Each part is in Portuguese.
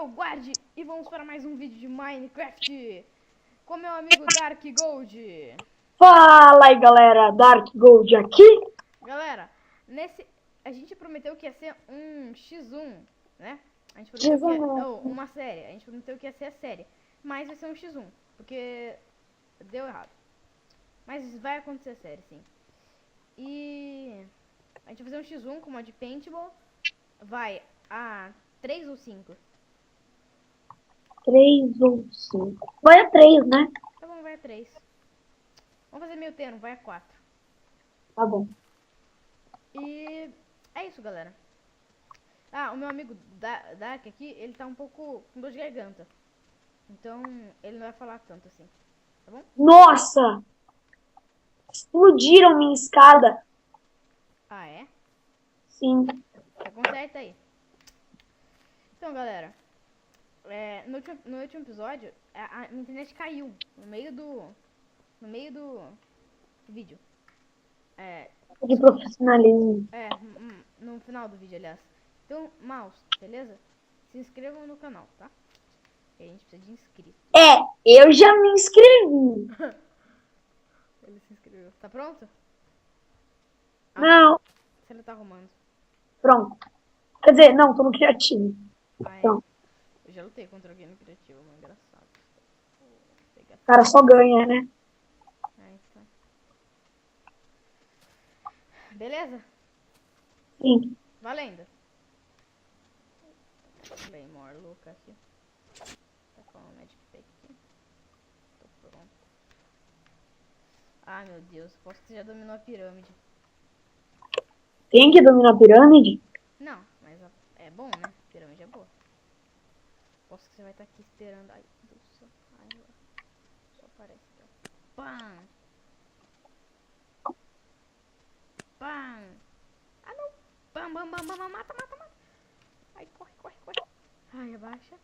o Guard e vamos para mais um vídeo de Minecraft com meu amigo Dark Gold. Fala aí galera, Dark Gold aqui. Galera, a gente prometeu que ia ser um X1, né? A gente prometeu que ia, X1. uma série, a gente prometeu que ia ser a série, mas vai ser um X1, porque deu errado. Mas vai acontecer a série, sim. E a gente vai fazer um X1 com mod Paintball. Vai a 3 ou 5? 3 ou 5. Vai a 3, né? Tá bom, vai a 3. Vamos fazer meio termo, vai a 4. Tá bom. E é isso, galera. Ah, o meu amigo Dark aqui, ele tá um pouco com dor de garganta. Então, ele não vai falar tanto assim, tá bom? Nossa! Explodiram minha escada. Ah, é? Sim. Tá, conserta aí. Então, galera, no último episódio, a minha internet caiu no meio do vídeo. É, De profissionalismo. no final do vídeo, aliás. Então, mouse, beleza? Se inscrevam no canal, tá? A gente precisa de inscritos. É, eu já me inscrevi. Ele se inscreveu. Tá pronto? Ah, Não, se ele tá arrumando. pronto. Quer dizer, não, tô no criativo. Ah, é. Pronto. Eu já lutei contra alguém no criativo, mas engraçado. Vou pegar O cara só ganha, né? então. Beleza? Sim. Valendo. Claymore louca aqui. Tá com o Magic Pack aqui. Tô pronto. Ah, meu Deus. Posso que você já dominou a pirâmide. Tem que dominar a pirâmide? Não, mas é bom, né? Pirâmide é boa. Posso que você vai estar aqui esperando. Ai, do céu. Ai, só aparece aqui, ó. Pam! Pam! Ah, não! Bam, bam, bam, bam, bam, mata, mata, mata! Ai, corre, corre, corre! Ai, abaixa.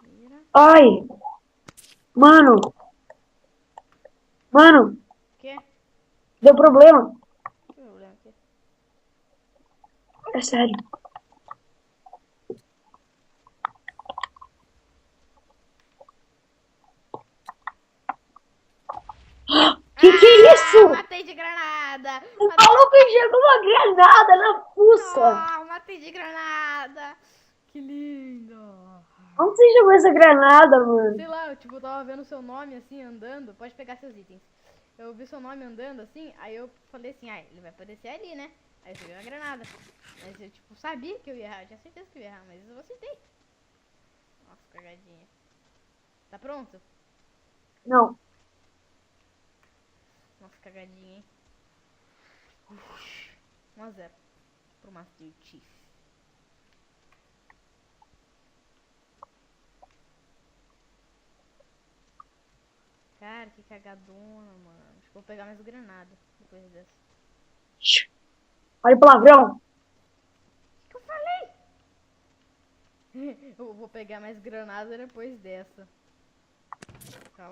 Vira. Ai, mano, mano, O quê? deu problema. Que problema aqui? É sério. Que é Ah, isso? matei de granada! O Matei... maluco jogou uma granada na fuça. Ah, matei de granada! Que lindo! Onde você jogou essa granada, mano? Sei lá, eu tipo, tava vendo seu nome assim, andando. Pode pegar seus itens. Eu vi seu nome andando assim, aí eu falei assim, ah, ele vai aparecer ali, né? Aí eu joguei uma granada. Mas eu, tipo, sabia que eu ia errar. Eu tinha certeza que eu ia errar, mas eu acertei. Nossa, cagadinha. Tá pronto? Não. Nossa, cagadinha, hein? 1-0 pro Master Chief. Cara, que cagadona, mano. Acho que vou pegar mais granada depois dessa. Olha o palavrão. O que eu falei? Eu vou pegar mais granada depois dessa. Que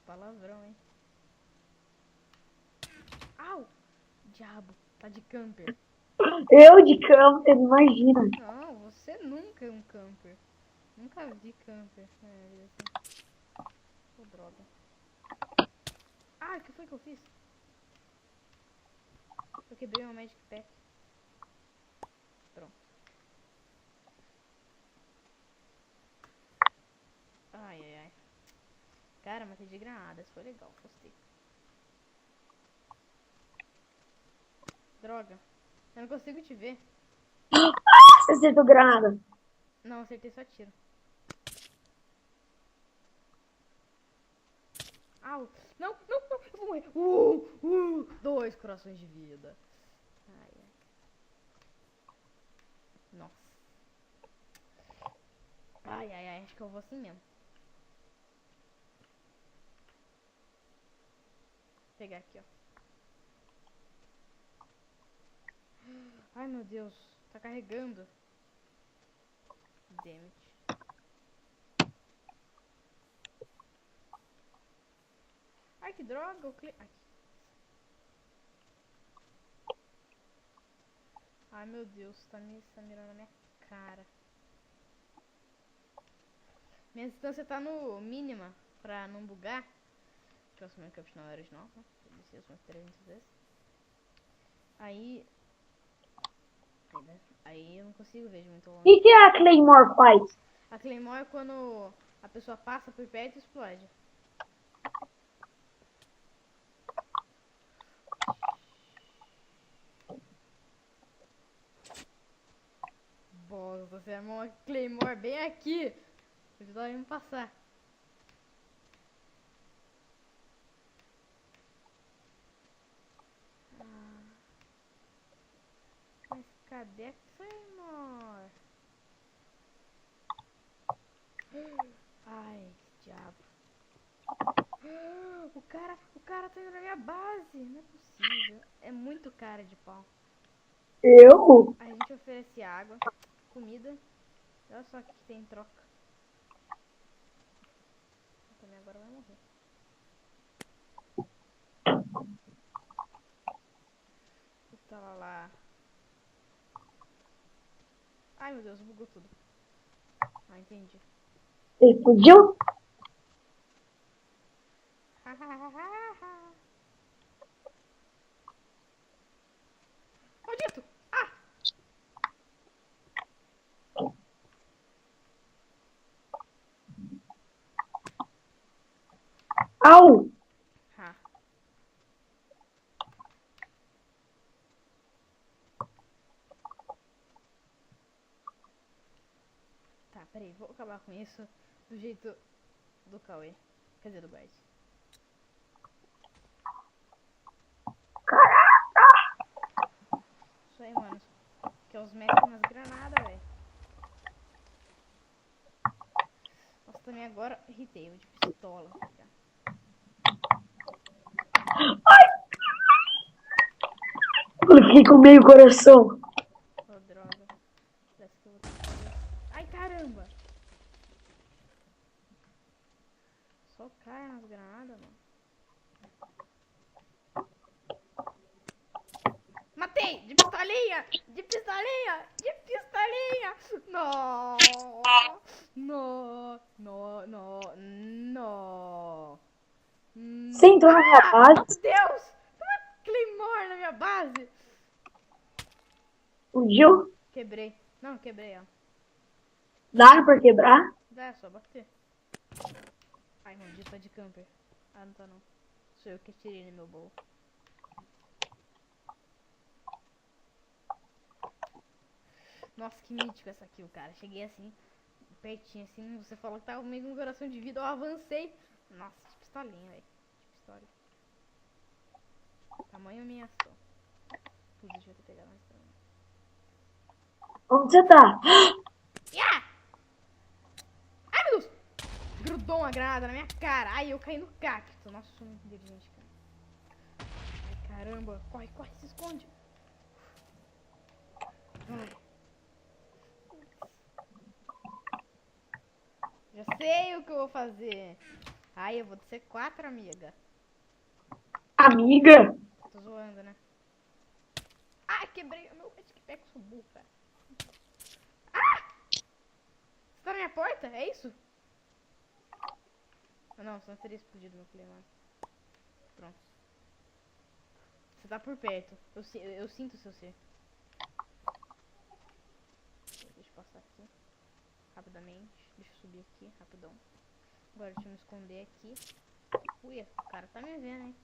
palavrão, hein? Au! Diabo, tá de camper. Eu de camper, imagina. Não, você nunca é um camper. Nunca vi camper. É, assim. Oh, droga. Ah, o que foi que eu fiz? Eu quebrei uma Magic Pack. Pronto. Ai, ai, ai. Cara, matei de granadas. Foi legal, gostei. Droga. Eu não consigo te ver. Você acertou granada. Não, acertei só tiro. Au. Não, não, não. Eu vou morrer. 2 corações de vida. Ai, ai. Nossa. Ai, ai, ai. Acho que eu vou assim mesmo. Vou pegar aqui, ó. Ai, meu Deus. Tá carregando. Damn it. Ai, que droga. Ai. Ai meu Deus, tá mirando na minha cara. Minha distância tá no mínima pra não bugar. Deixa eu assumir que o não era original, né? Eu desci umas 300 vezes. Aí eu não consigo ver de muito O longe. que a Claymore faz? A Claymore é quando a pessoa passa por perto e explode. Bosta, você armou uma Claymore bem aqui. Eles iam passar. Mas cadê a Claymore? Ai, diabo. O cara tá indo na minha base. Não é possível. É muito cara de pau. Eu? A gente oferece água, comida. Olha só o que tem em troca. Também agora vai morrer. Tava lá. Ai meu Deus, bugou tudo. Ah, entendi. Você explodiu? Maldito! Ah! Au! Ha. Tá, peraí, vou acabar com isso do jeito do Cauê. Quer dizer, do Bart. Isso aí, mano. Que é os mestres nas granadas, velho. Nossa, também agora irritei, eu de pistola. Já. Eu fiquei com meio coração. Oh, droga. Parece que eu vou ter que fazer. Ai, caramba! Só cai nas granadas, mano. Matei! De pistolinha! De pistolinha! De pistolinha! Não! Não! Não! Não! Não! Você entrou na minha base? Meu Deus! Tem uma Claymore na minha base! Explodiu? Quebrei. Não, quebrei ela. Dá pra quebrar? Dá, é só bater. Ai, maldito, tá de camper. Ah, não tá não. Sou eu que tirei no meu bowl. Nossa, que mítico essa kill, cara. Cheguei assim, pertinho assim. Você falou que tava comigo com um coração de vida. Eu avancei. Nossa, de pistolinha, velho. De pistola. Tamanho minha ação. Putz, deixa eu ter pegado mais também. Onde você tá? Yeah! Ai, meu Deus! Grudou uma granada na minha cara. Ai, eu caí no cacto. Nossa, sou muito inteligente, cara. Ai, caramba. Corre, corre, se esconde. Ai. Já sei o que eu vou fazer. Ai, eu vou descer 4, amiga. Amiga? Tô zoando, né? Ai, quebrei o meu pé com burro, cara. Ah! Você tá na minha porta? É isso? Ah, não, senão teria explodido meu Claymore. Pronto. Você tá por perto. Eu sinto o seu ser. Deixa eu passar aqui. Rapidamente. Deixa eu subir aqui, rapidão. Agora deixa eu me esconder aqui. Ui, o cara tá me vendo, hein?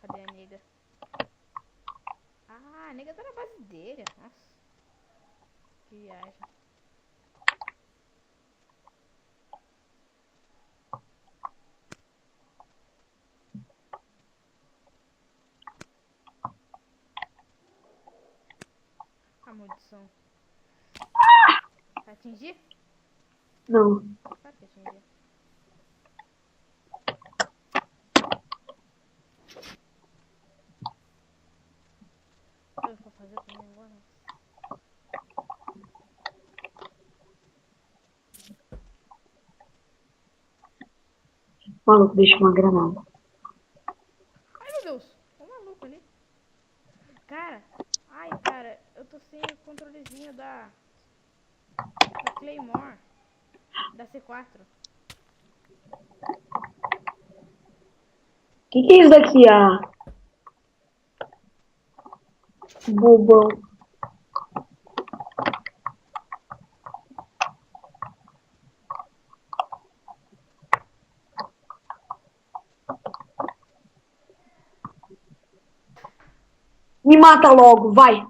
Cadê a nega? Ah, a nega tá na base dele. Nossa. Que viagem. A maldição. Vai atingir? Não. Claro que atingir. O que eu vou fazer pra mim agora? Maluco, deixa uma granada. Ai, meu Deus. Tô maluco ali. Claymore da C4. Que é isso daqui, bobão? Me mata logo, vai.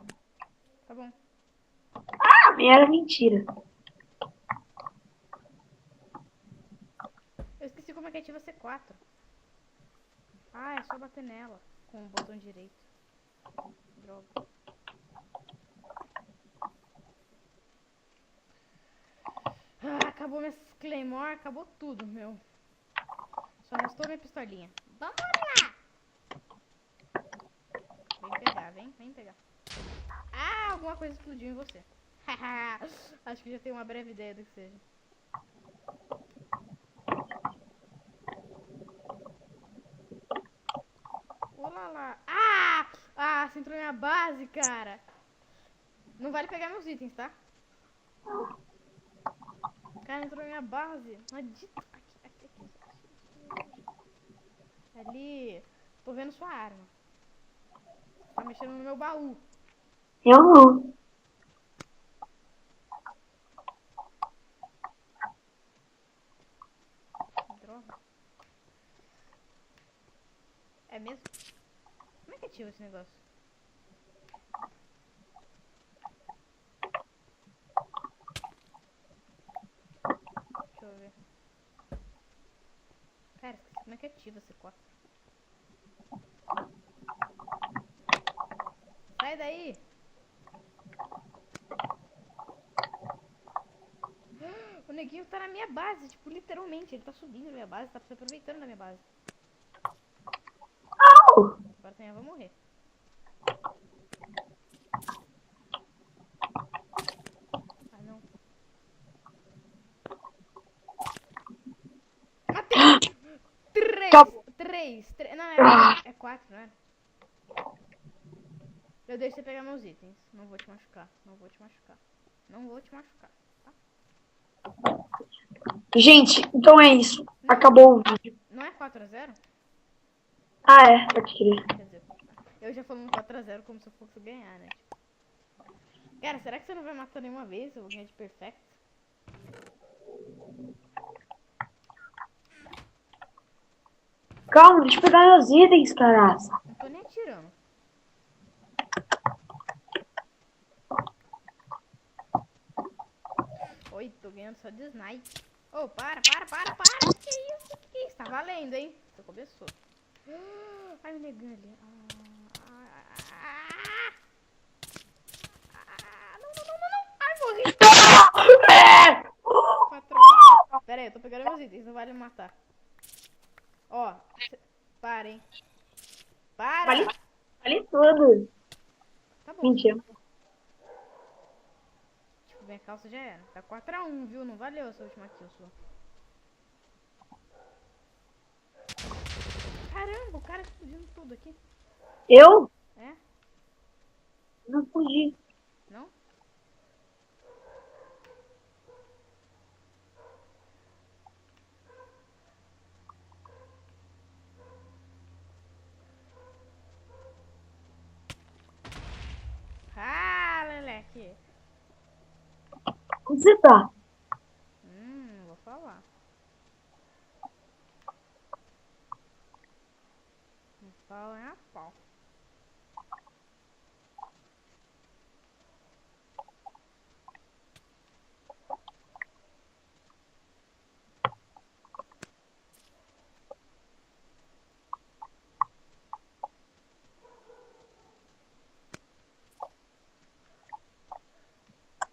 Tá bom. Era mentira. Eu esqueci como é que ativa C4. Ah, é só bater nela com o botão direito. Droga. Ah, acabou minha Claymore, acabou tudo, meu. Só restou minha pistolinha. Vamos lá! Vem pegar, vem pegar. Ah, alguma coisa explodiu em você. Acho que já tenho uma breve ideia do que seja. Olá lá. Ah! Ah, você entrou na minha base, cara. Não vale pegar meus itens, tá? O cara entrou na minha base. Maldito. Aqui. Ali. Tô vendo sua arma. Você tá mexendo no meu baú. Eu não. Droga. É mesmo? Como é que ativa esse negócio? Deixa eu ver. Cara, esqueci como é que ativa esse 4. Sai daí! O neguinho tá na minha base, tipo, literalmente. Ele tá subindo na minha base, tá se aproveitando da minha base. Agora também eu vou morrer. Ah, não. Matei! Três. Não, é 4, não é? Eu deixo você pegar meus itens. Não vou te machucar. Não vou te machucar. Tá? Gente, então é isso. Acabou o vídeo. Não é 4-0? Ah, é. Pode crer. Quer dizer, eu já falando 4-0 como se eu fosse ganhar, né? Tipo, cara, será que você não vai matar nenhuma vez? Eu vou ganhar de perfect? Calma, deixa eu pegar meus itens, caraca. Não tô nem atirando. Oi, tô ganhando só de snipe. Oh, para. Que isso? Tá valendo, hein? Você começou. Ai, o negão ali. Não. Ai, morri. Patrão. Pera aí, eu tô pegando meus itens. Não vale me matar. Ó, para, hein. Para. Vale tudo. Tá bom. Mentira. Tipo, minha calça já era. Tá 4-1, viu? Não valeu essa última kill sua. Caramba, o cara explodindo tudo aqui. Eu? É? Não fugi. Não? Ah, Leleque. Onde você tá? Não vou falar. Não fala nem a pau.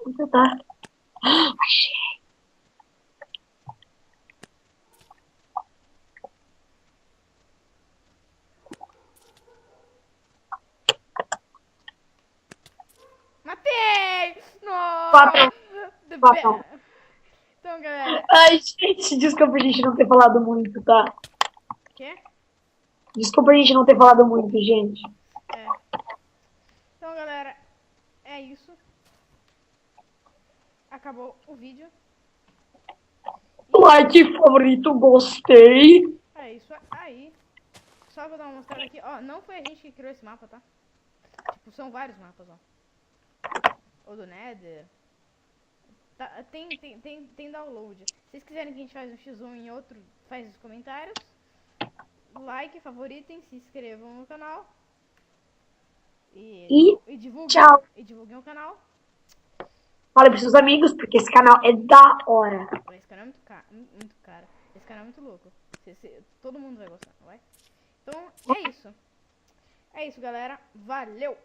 Onde você tá? Achei. Matei! Patrão. Nossa! Então, galera. Ai, gente, desculpa a gente não ter falado muito, tá? Quê? Desculpa a gente não ter falado muito, gente. É. Então, galera. É isso. acabou o vídeo. Like favorito, gostei. É isso aí. Só vou dar uma mostrada aqui. Ó, não foi a gente que criou esse mapa, tá? Tipo, são vários mapas, ó. O do Nether. Tá, tem download. Se vocês quiserem que a gente faz um X1 em outro, faz nos comentários. Like, favoritem, se inscrevam no canal. E divulguem, tchau. e divulguem o canal. Fala pros seus amigos, porque esse canal é da hora. Esse canal é muito cara. Esse canal é muito louco. Todo mundo vai gostar, não vai? Então, é isso. É isso, galera. Valeu!